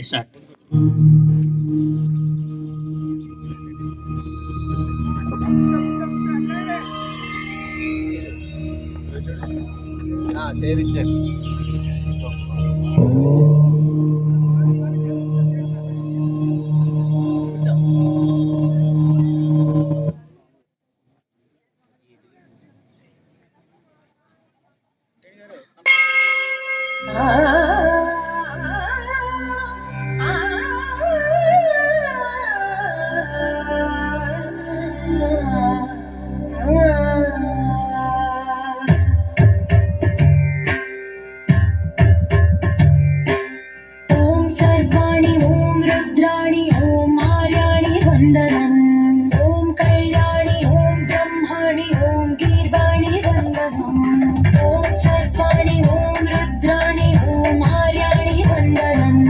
Start. ओम सर्वाणि ओम रुद्राणि ओम आर्याणि वंदनम् ओम कल्याणि ओम ब्रह्माणि ओम गीर्वाणि वंदनम् ओम सर्वाणि ओम रुद्राणि ओम आर्याणि वंदनम्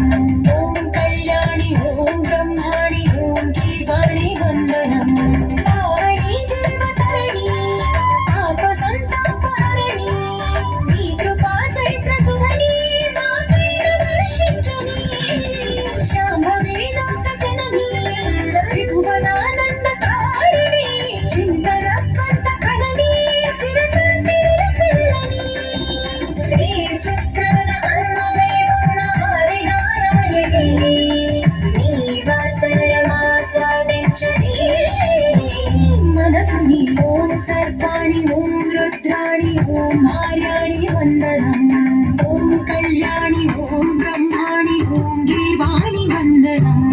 ओम कल्याणि ओम ब्रह्माणि ओम गीर्वाणि वंदनम् पावनी जीवतरणि आपसंतापहरणि नी कृपा चैत्र सुधनी शांभवी लोकजननी त्रिभुवनानंदकारिणी चिंतन स्पंद कननी चिरसंधिरसल्लनी श्रीचक्रण अन्मवे पूर्णहारि नारायणी नी वात्सल्यमास्वादिंचनी मनसुनी ओम सर्वाणि ओम रुद्राणि ओम आर्याणि वंदनम् ओम कल्याणि ओम ब्रह्माणि ओम गीर्वाणि वंदनम्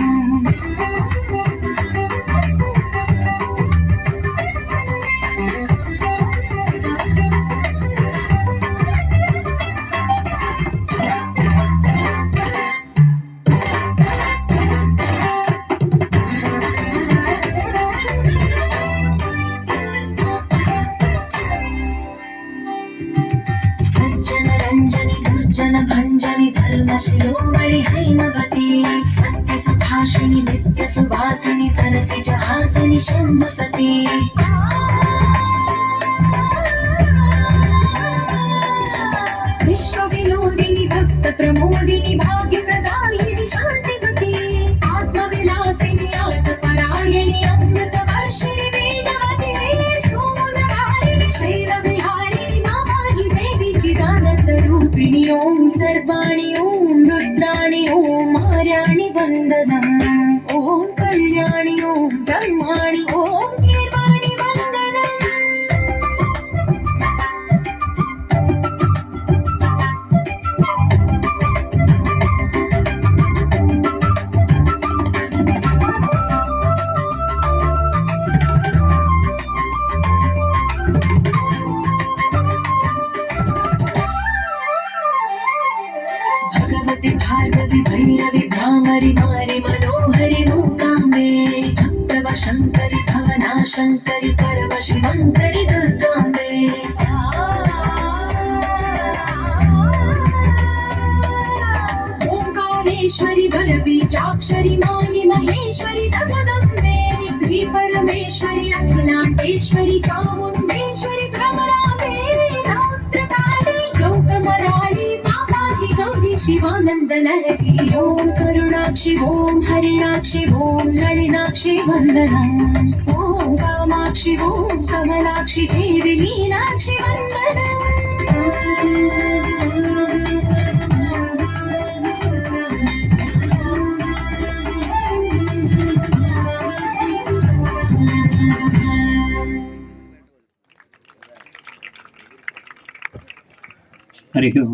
सज्जन रंजनि दुर्जन भंजनि धर्म शिरोमणि हैमवती सत्य सुभाषिणि नित्य सुवासिनि सरसिज हासिनि शंभु सती विश्व विनोदिनि भक्त प्रमोदिनि भाग्य प्रदायिनि शांतिवती आत्मविलासिनि आर्तपरायणि अमृत वर्षिणि वेदवती सोमधारिणि शैल विहारिणि मामाहि देवी चिदानंद रूपिणि ओम सर्वाणि ओम रुद्राणि ओम आर्याणि वंदनम् ओम कल्याणि ओम ब्रह्माणि ओम गीर्वाणि वंदनम् भगवति भार्गवि भैरवि भ्रामरि मारि मनोहरि मूकाम्बे भक्तव शङ्करि भवना शङ्करि परम शिवङ्करि दुर्गाम्बे ओंकारेश्वरि वरबीजाक्षरि मायि महेश्वरि जगदम्बे श्री परमेश्वरि अखिलाण्डेश्वरि चामुण्डेश्वरि भ्रमराम्बे रौद्रकाली योगमराळि मामाहि गौरी शिवानंद लहरी ओम करुणाक्षि ओम हरिणाक्षि ओम नलिनाक्षि वंदनम् ओम कामाक्षि ओम कमलाक्षि देवी मीनाक्षि वंदनम् हरि ओम.